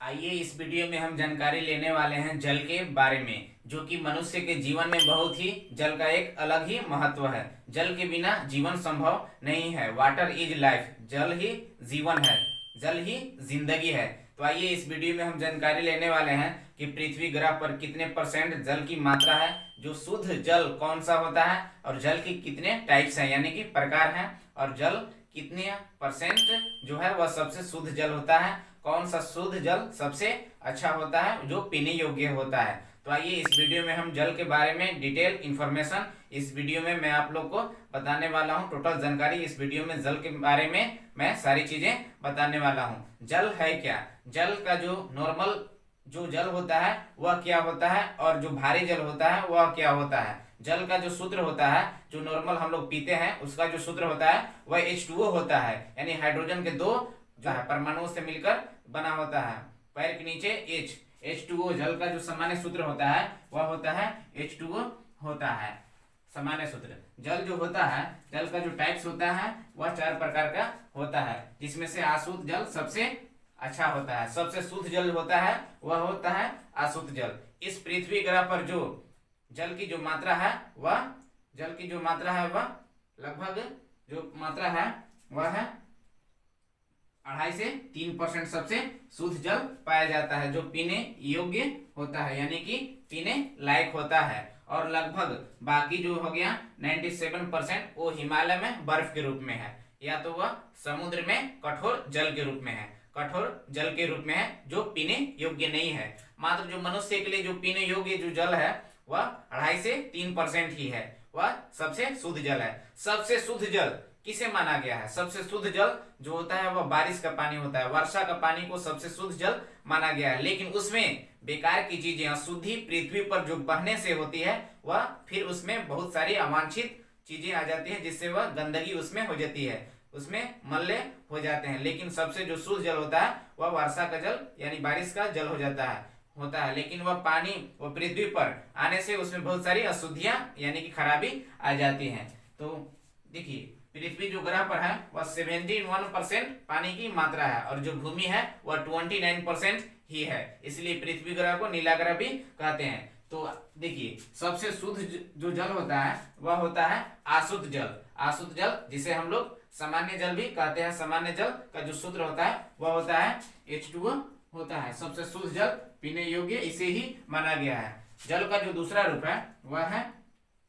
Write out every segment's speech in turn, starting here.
आइए इस वीडियो में हम जानकारी लेने वाले हैं जल के बारे में, जो कि मनुष्य के जीवन में बहुत ही जल का एक अलग ही महत्व है। जल के बिना जीवन संभव नहीं है। वाटर इज लाइफ, जल ही जीवन है, जल ही जिंदगी है। तो आइए इस वीडियो में हम जानकारी लेने वाले हैं कि पृथ्वी ग्रह पर कितने परसेंट जल की मात्रा है, जो शुद्ध जल कौन सा होता है, और जल की कितने टाइप्स हैं यानी कि प्रकार हैं, और जल कितने परसेंट जो है वह सबसे शुद्ध जल होता है, कौन सा शुद्ध जल सबसे अच्छा होता है जो पीने योग्य होता है। तो आइए इस वीडियो में हम जल के बारे में डिटेल इंफॉर्मेशन इस वीडियो में मैं आप लोग को बताने वाला हूं। टोटल जानकारी इस वीडियो में जल के बारे में मैं सारी चीजें बताने वाला हूं। जल है क्या, जल का जो नॉर्मल जो जल होता है वह क्या होता है, और जो भारी जल होता है वह क्या होता है। जल का जो सूत्र होता है, जो नॉर्मल हम लोग पीते हैं, उसका जो सूत्र होता है वह H2O होता है, यानी हाइड्रोजन के दो जो है परमाणुओं से मिलकर बना होता है। पैर के नीचे H2O जल का जो सामान्य सूत्र होता है वह होता है H2O होता है सामान्य सूत्र। जल जो होता है, जल का जो टाइप्स होता है वह 4 प्रकार का होता है, जिसमें से अशुद्ध जल सबसे अच्छा होता है। सबसे शुद्ध जल होता है वह होता है अशुद्ध जल। इस पृथ्वी ग्रह पर जो जल की जो मात्रा है वह लगभग जो मात्रा है वह है 2.5 से 3% सबसे शुद्ध जल पाया जाता है, जो पीने योग्य होता है यानी कि पीने लायक होता है। और लगभग बाकी जो हो गया 97% वो हिमालय में बर्फ के रूप में है, या तो वह समुद्र में कठोर जल के रूप में है, कठोर जल के रूप में है जो पीने योग्य नहीं है। मात्र जो मनुष्य के लिए जो पीने योग्य जो जल है वह 2.5 से 3% ही है, वह सबसे शुद्ध जल है। सबसे शुद्ध जल किसे माना गया है? सबसे शुद्ध जल जो होता है वह बारिश का पानी होता है, वर्षा का पानी को सबसे शुद्ध जल माना गया है। लेकिन उसमें बेकार की चीजें, अशुद्धि पृथ्वी पर जो बहने से होती है वह फिर उसमें बहुत सारी अवांछित चीजें आ जाती है, जिससे वह गंदगी उसमें हो जाती है, उसमें मल्ले हो जाते हैं। लेकिन सबसे जो शुद्ध जल होता है वह वर्षा का जल यानी बारिश का जल हो जाता है। लेकिन वह पानी वह पृथ्वी पर आने से उसमें बहुत सारी अशुद्धियां यानी कि खराबी आ जाती हैं। तो देखिए, पृथ्वी जो ग्रह पर है वह 71% पानी की मात्रा है, और जो भूमि है वह 29% ही है। इसलिए पृथ्वी ग्रह को नीला ग्रह भी कहते हैं। तो देखिए, सबसे शुद्ध जो जल होता है वह होता है अशुद्ध जल। अशुद्ध जल जिसे हम लोग सामान्य जल भी कहते हैं। सामान्य जल का जो सूत्र होता है वह होता है H2O होता है। सबसे शुद्ध जल पीने योग्य इसे ही माना गया है। जल का जो दूसरा रूप है वह है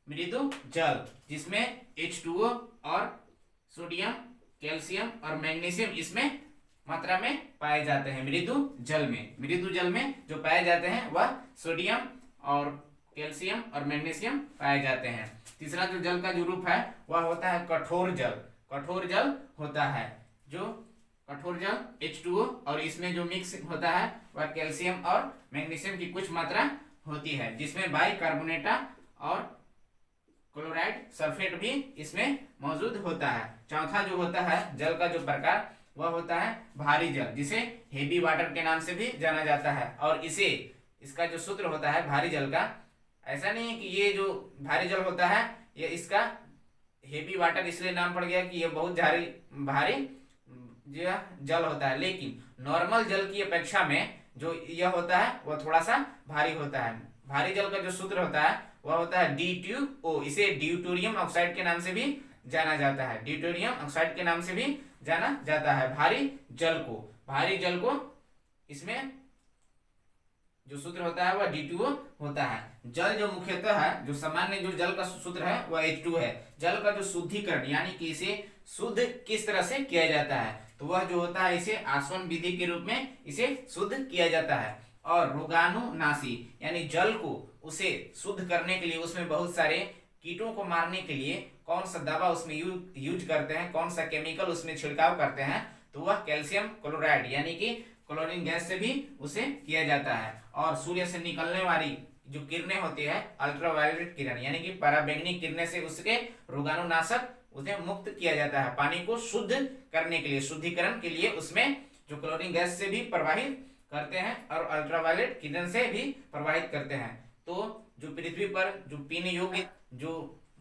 मृदु जल, जिसमें H2O और सोडियम, कैल्शियम और मैग्नीशियम इसमें मात्रा में पाए जाते हैं। मृदु जल में जो पाए जाते हैं वह सोडियम और कैल्शियम और मैग्नीशियम पाए जाते हैं। तीसरा जो जल का जो रूप है वह होता है कठोर जल। कठोर जल होता है जो कठोर जल H2O और इसमें जो मिक्स होता है वह कैल्शियम और मैग्नीशियम की कुछ मात्रा होती है, जिसमें बाइकार्बोनेटा और क्लोराइड सल्फेट भी इसमें मौजूद होता है। चौथा जो होता है जल का जो प्रकार वह होता है भारी जल, जिसे हेवी वाटर के नाम से भी जाना जाता है। और इसका जो सूत्र होता है भारी जल का, ऐसा नहीं है कि ये जो भारी जल होता है ये इसका हेवी वाटर इसलिए नाम पड़ गया कि ये बहुत भारी जो जल होता है, लेकिन नॉर्मल जल की अपेक्षा में जो यह होता है वह थोड़ा सा भारी होता है। भारी जल का जो सूत्र होता है वह होता है D2O। इसे ड्यूटेरियम ऑक्साइड के नाम से भी जाना जाता है, ड्यूटेरियम ऑक्साइड के नाम से भी जाना जाता है भारी जल को इसमें जो सूत्र होता है वह D2O होता है। जल जो मुख्यतः है, जो सामान्य जो जल का सूत्र है वह H2 है। जल का जो शुद्धिकरण यानी कि इसे शुद्ध किस तरह से किया जाता है, तो वह जो होता है इसे आसवन विधि के रूप में इसे शुद्ध किया जाता है। और रोगाणुनाशी यानी जल को उसे शुद्ध करने के लिए उसमें बहुत सारे कीटों को मारने के लिए कौन सा दवा उसमें यूज करते हैं, कौन सा केमिकल उसमें छिड़काव करते हैं, तो वह कैल्शियम क्लोराइड यानी कि क्लोरीन गैस से भी उसे किया जाता है। और सूर्य से निकलने वाली जो किरणें होती है अल्ट्रावायलेट किरण यानी कि पराबैंगनी किरणें से उसके रोगाणुनाशक उसे मुक्त किया जाता है। पानी को शुद्ध करने के लिए, शुद्धिकरण के लिए उसमें जो क्लोरीन गैस से भी प्रवाहित करते हैं और अल्ट्रावायलेट किरण से भी प्रवाहित करते हैं। तो जो पृथ्वी पर जो पीने योग्य जो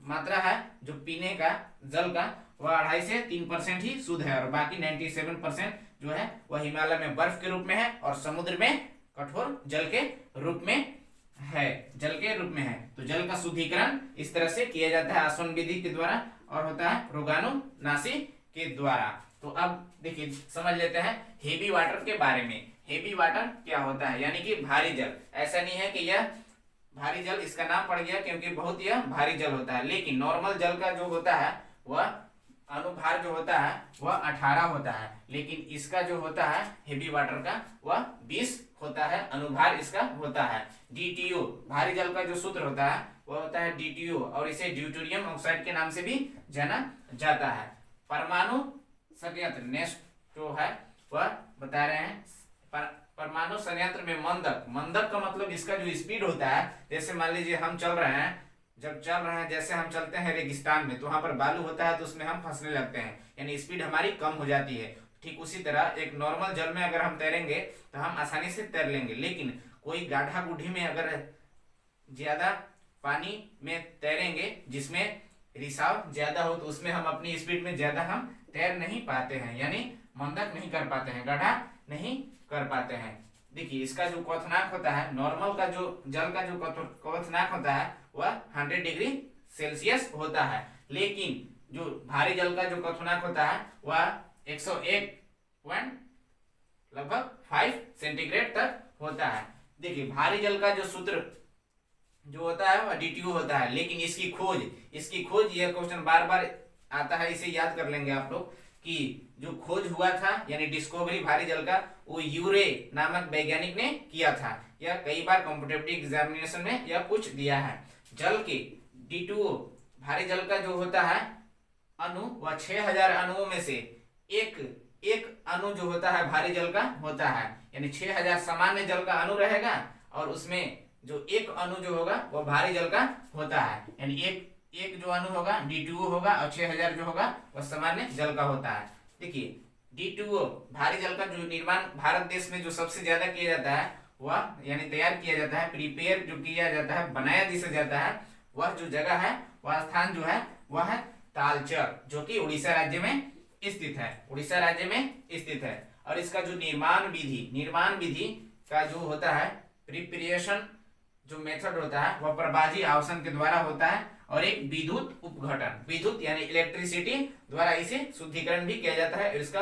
मात्रा है जो पीने का जल का वह 2.5 से 3% ही शुद्ध है, और बाकी 97% जो है वह हिमालय में बर्फ के रूप में है और समुद्र में कठोर जल के रूप में है, जल के रूप में है। तो जल का शुद्धिकरण इस तरह से किया जाता है आसवन विधि के द्वारा और होता है रोगाणुनाशी के द्वारा। तो अब देखिए समझ लेते हैं हेवी वाटर के बारे में। हेवी वाटर क्या होता है, यानी कि भारी जल। ऐसा नहीं है कि यह भारी जल इसका नाम पड़ गया क्योंकि बहुत यह भारी जल होता है, लेकिन नॉर्मल जल का जो होता है वह अनुभार जो होता है वह 18 होता है, लेकिन इसका जो होता है हेवी वाटर का वह 20 होता है, अनुभार इसका होता है। DTO भारी जल का जो सूत्र होता है वह होता है DTO और इसे ड्यूटेरियम ऑक्साइड के नाम से भी जाना जाता है। परमाणु संयंत्र नेक्स्ट जो है वह बता रहे हैं। परमाणु संयंत्र में मंदक, मंदक का मतलब इसका जो स्पीड होता है, जैसे मान लीजिए हम चल रहे हैं, जब चल रहे हैं जैसे हम चलते हैं रेगिस्तान में तो वहां पर बालू होता है तो उसमें हम फंसने लगते हैं, यानी स्पीड हमारी कम हो जाती है। ठीक उसी तरह एक नॉर्मल जल में अगर हम तैरेंगे तो हम आसानी से तैर लेंगे, लेकिन कोई गाढ़ा गुढ़ी में अगर ज्यादा पानी में तैरेंगे जिसमें रिसाव ज्यादा हो तो उसमें हम अपनी स्पीड में ज्यादा हम तैर नहीं पाते हैं, यानी मंदक नहीं कर पाते हैं, गाढ़ा नहीं कर पाते हैं। देखिए इसका जो क्वथनांक होता है, नॉर्मल का जो जल का जो क्वथनांक होता है वह 100 डिग्री सेल्सियस होता है, लेकिन जो भारी जल का जो क्वथनांक होता है वह 101.5 सेंटीग्रेड तक होता है। देखिए भारी जल का जो सूत्र जो होता है वह DTO होता है, लेकिन इसकी खोज यह क्वेश्चन बार बार आता है, इसे याद कर लेंगे आप लोग कि जो खोज हुआ था यानी डिस्कवरी भारी जल का वो यूरे नामक वैज्ञानिक ने किया था। यह कई बार कॉम्पिटिटिव एग्जामिनेशन में यह पूछ दिया है। जल के D2O भारी जल का जो होता है अणु वह 6000 अणुओं में से एक अणु जो होता है भारी जल का होता है, यानी 6000 सामान्य जल का अणु रहेगा और उसमें जो एक अणु जो होगा वह भारी जल का होता है, यानी एक जो अणु होगा D2O होगा और 6000 जो होगा वह सामान्य जल का होता है। देखिए D2O भारी जल का जो निर्माण भारत देश में जो सबसे ज्यादा किया जाता है वह यानी तैयार किया जाता है, प्रिपेयर जो किया जाता है, बनाया जिसे जाता है, वह जो जगह है वह स्थान जो है वह है तालचर, जो कि उड़ीसा राज्य में स्थित है, उड़ीसा राज्य में स्थित है। और इसका जो निर्माण विधि का जो होता है प्रिपरेशन जो मेथड होता है वह प्रवाही आवेशन के द्वारा होता है और एक विद्युत उपघटन, विद्युत यानी इलेक्ट्रिसिटी द्वारा इसे शुद्धिकरण भी किया जाता है, इसका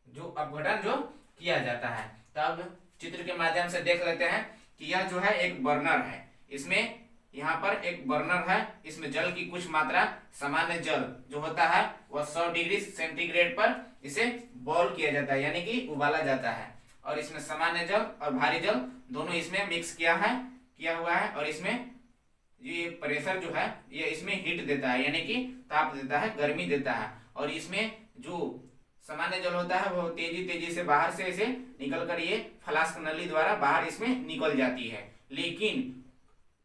जो अपघटन जो किया जाता है। तब चित्र के माध्यम से देख लेते हैं कि यह जो है एक बर्नर है, इसमें यहाँ पर एक बर्नर है, इसमें जल की कुछ मात्रा सामान्य जल जो होता है वह 100 डिग्री सेंटीग्रेड पर इसे बॉयल किया जाता है, यानी कि उबाला जाता है, और इसमें सामान्य जल और भारी जल दोनों इसमें मिक्स किया हुआ है और इसमें ये प्रेशर जो है ये इसमें हीट देता है, यानी कि ताप देता है, गर्मी देता है, और इसमें जो सामान्य जल होता है वो तेजी से बाहर से इसे निकल कर ये फ्लास्क नली द्वारा बाहर इसमें निकल जाती है। लेकिन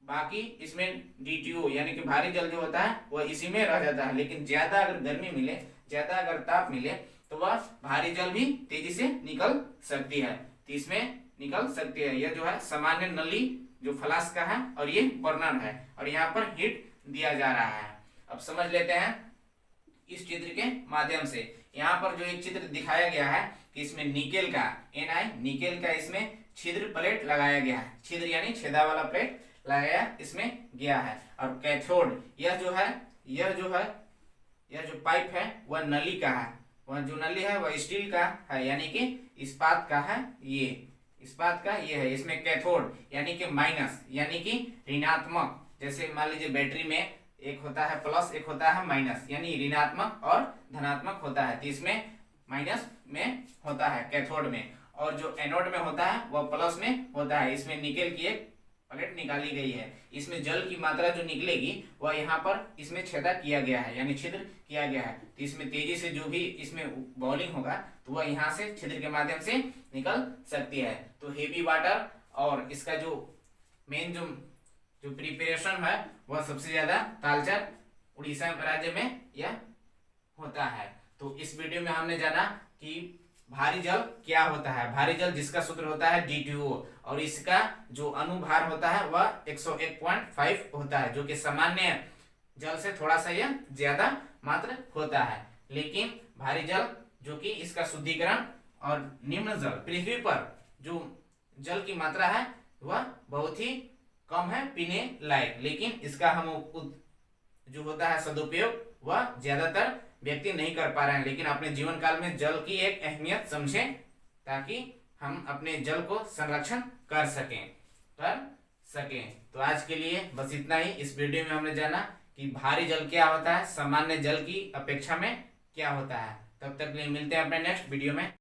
बाकी इसमें DTO यानी कि भारी जल जो होता है वह इसी में रह जाता है, लेकिन ज्यादा अगर गर्मी मिले, ज्यादा अगर ताप मिले तो वह भारी जल भी तेजी से निकल सकती है, तो इसमें निकल सकती है। यह जो है सामान्य नली जो फ्लास्क का है और ये बर्नर है और यहाँ पर हीट दिया जा रहा है। अब समझ लेते हैं इस चित्र के माध्यम से। यहाँ पर जो एक चित्र दिखाया गया है कि इसमें निकेल का निकेल का इसमें छिद्र प्लेट लगाया गया है, छिद्र यानी छेदा वाला प्लेट लगाया इसमें गया है। और कैथोड यह जो पाइप है वह नली का है, वह जो नली है वह स्टील का है, यानी कि इस्पात का है, ये इस्पात का ये है। इसमें कैथोड यानी कि माइनस यानी कि ऋणात्मक, जैसे मान लीजिए बैटरी में एक होता है प्लस एक होता है माइनस, यानी ऋणात्मक और धनात्मक होता है, तो इसमें माइनस में होता है कैथोड में, और जो एनोड में होता है वह प्लस में होता है। इसमें निकेल की एक प्लेट निकाली गई है, इसमें जल की मात्रा जो निकलेगी वह यहाँ पर इसमें छेदा किया गया है, यानी छिद्र किया गया है, तो इसमें तेजी से जो भी इसमें बॉइलिंग होगा तो वह यहाँ से छिद्र के माध्यम से निकल सकती है। तो हेवी वाटर और इसका जो मेन जो प्रिपरेशन है वह सबसे ज्यादा तालचर उड़ीसा राज्य में यह होता है। तो इस वीडियो में हमने जाना कि भारी जल क्या होता है, भारी जल जिसका सूत्र होता है DTO और इसका जो अनुभार होता है वह 101.5 होता है, जो कि सामान्य जल से थोड़ा सा यह ज्यादा मात्र होता है। लेकिन भारी जल जो कि इसका शुद्धिकरण और निम्न जल, पृथ्वी पर जो जल की मात्रा है वह बहुत ही कम है पीने लायक, लेकिन इसका हम जो होता है सदुपयोग वह ज्यादातर व्यक्ति नहीं कर पा रहे हैं। लेकिन अपने जीवन काल में जल की एक अहमियत समझें ताकि हम अपने जल को संरक्षण कर सकें। तो आज के लिए बस इतना ही। इस वीडियो में हमने जाना कि भारी जल क्या होता है, सामान्य जल की अपेक्षा में क्या होता है। तब तक के लिए मिलते हैं अपने नेक्स्ट वीडियो में।